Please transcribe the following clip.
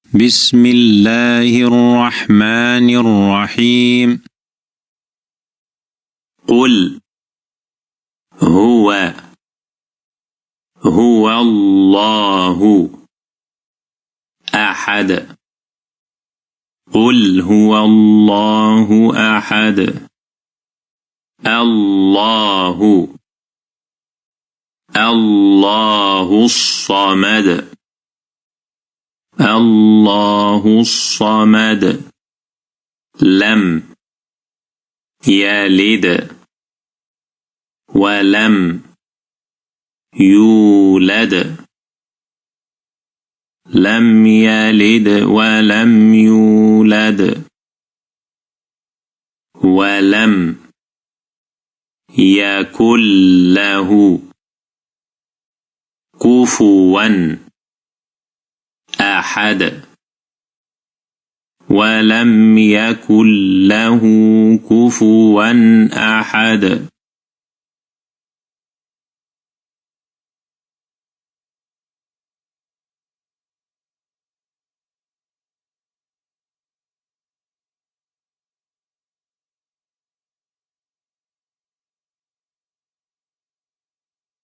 بسم الله الرحمن الرحيم. قل هو الله أحد. قل هو الله أحد. الله الصمد. الله الصمد. لم يلد ولم يولد. لم يلد ولم يولد. ولم يكن له كفوا أحد. ولم يكن له كفوا أحد.